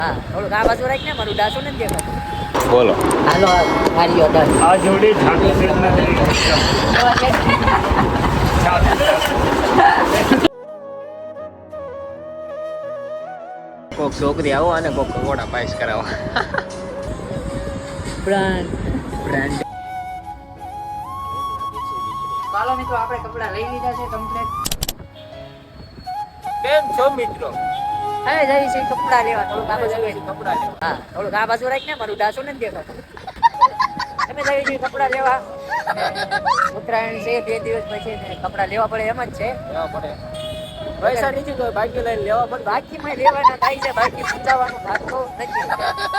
હા થોડુંક આ બાજુ રાખ ને મારું ડાસું નથી દેખાતું. બોલો. હાલો મારી ઓર્ડર આ જોડી ઠાકોર સેટના કોક છોકરી આવો અને કોક કકોડા પાસ કરાવો. બ્રાન્ડ ચાલો મિત્રો આપણે કપડા લઈ લીધા છે કમ્પ્લીટ. કેમ છો મિત્રો? હવે જઈ છે કપડા લેવા. થોડુંક આ બાજુ કપડા લેવા. હા થોડુંક આ બાજુ રાખ ને મારું ડાસું નથી દેખાતું. અમે જઈ છીએ કપડા લેવા. ઉત્તરાયણ છે 2 દિવસ પછી કપડા લેવા પડે એમ જ છે. લેવા પડે. પૈસા નથી તો બાકી લઈને લેવા પડે. બાકીમાં લેવાના થાય છે, બાકી પૂછાવાનું ભાગતો નથી.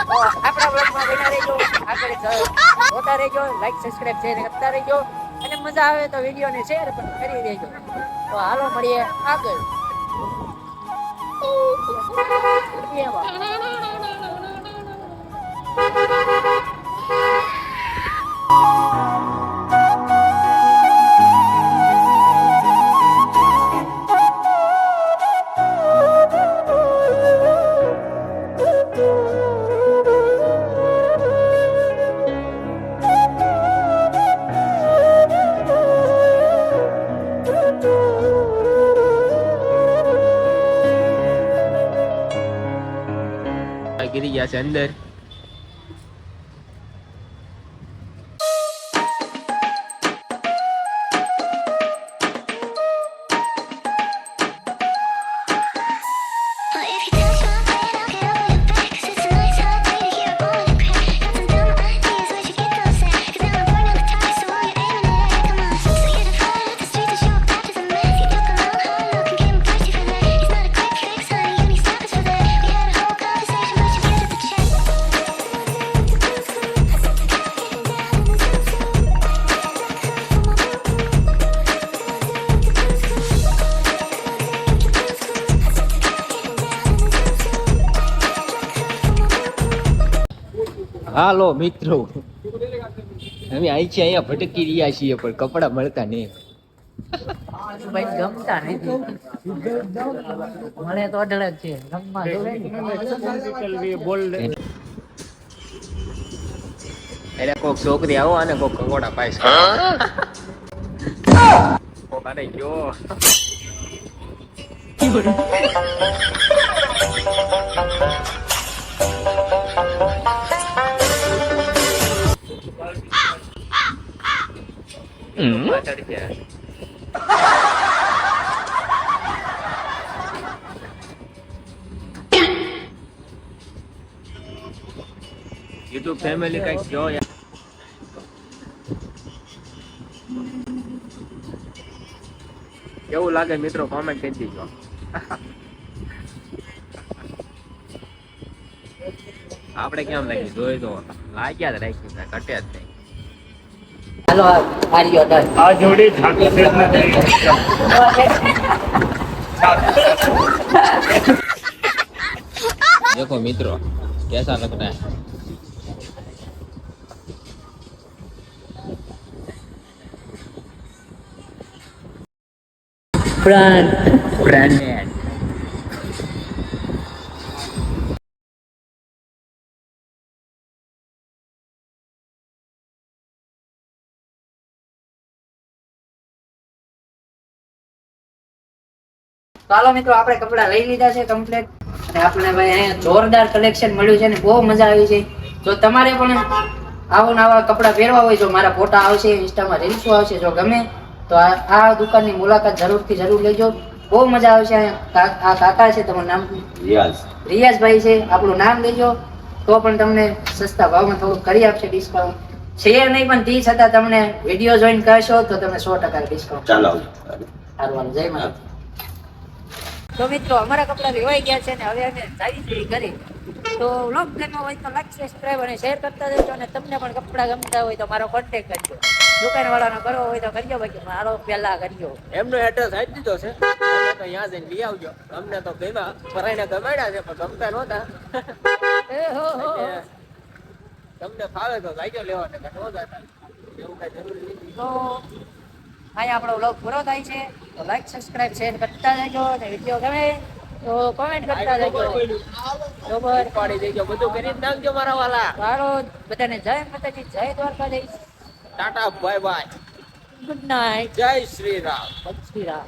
તો આપણા બ્લોગમાં બના રહેજો, આગળ જોતા રહેજો, લાઈક સબસ્ક્રાઇબ શેર કરતા રહેજો અને મજા આવે તો વિડીયોને શેર પણ કરી દેજો. તો હાલો મળીએ આગળ. ગીરી ગયા છે અંદર. હાલો મિત્રો, અમે અહીં છે અહીંયા ભટકી રહ્યા છીએ પણ કપડા મળતા નહીં. ભાઈ ગમતા નથી. મને તો અઢળક છે ગમવા જોવે ને. એટલે કોક છોકરી આવો અને કોક કકોડા પાસ કરો. કોક આને ગયો. પાછળ છે. YouTube ફેમિલી કઈક જો યાર. કેવું લાગે મિત્રો કોમેન્ટ કરી દીજો. આપણે કેમ લાગી જોઈ તો લાગ્યા જ રાખી ઘટ્યા જ નહીં. હાલો મારી ઓર્ડર આ જોડી ઠાકોર સેટના देखो मित्रों कैसा लगता है. ब्रांडेड ચાલો મિત્રો આપણે કપડા લઈ લીધા છે કમ્પ્લીટ અને આપણે ભાઈ અહીંયા જોરદાર કલેક્શન મળ્યું છે ને બહુ મજા આવી છે. જો તમારે પણ આવા નવા કપડા પહેરવા હોય, જો મારા ફોટા આવશે ઇન્સ્ટામાં રીલ્સો આવશે, જો ગમે તો આ દુકાનની મુલાકાત જરૂર લેજો. બહુ મજા આવશે. આ કાકા છે, તમારું નામ? રિયાઝભાઈ છે. આપણું નામ લેજો તો પણ તમને સસ્તા ભાવમાં થોડું કરી આપશે ડિસ્કાઉન્ટ. છે નહીં પણ તે છતાં તમને વિડીયો જોઈન કરશો તો તમે 100% ડિસ્કાઉન્ટ. ચાલો સારું, જય માતા. તો મિત્રો અમારા કપડા લેવાઈ ગયા છે ને હવે અમે જઈએ છીએ ઘરે. તો વ્લોગ ગમ્યો હોય તો લાઈક સબસ્ક્રાઇબ અને શેર કરતા રહેજો અને તમને પણ કપડા ગમતા હોય તો મારો કોન્ટેક્ટ કરજો. દુકાન વાળાનો કરવો હોય તો કરજો, બાકી મારો પહેલા કરજો. એમનો એડ્રેસ આપી દીધો છે, તમે તો અહીંયા જઈને લઈ આવજો. અમને તો ગમ્યા, ફરાઈને ગમાડ્યા છે પણ ગમતા નહોતા. તમને ફાવે તો લાઈજો લેવા ને ન જતા એવું કઈ જરૂરી નથી. તો અહીંયા આપણો વ્લોગ પૂરો થાય છે. તો લાઈક સબસ્ક્રાઇબ શેર કરતા રહેજો અને વિડીયો ગમે તો કોમેન્ટ કરતા રહેજો. બરોબર. પાડી દેજો, બધું કરી જ નાખજો મારા વાલા. સારો બધાને જય માતાજી, જય Dwarkadhish. Tata bye bye, good night. જય શ્રી રામ. જય શ્રી રામ.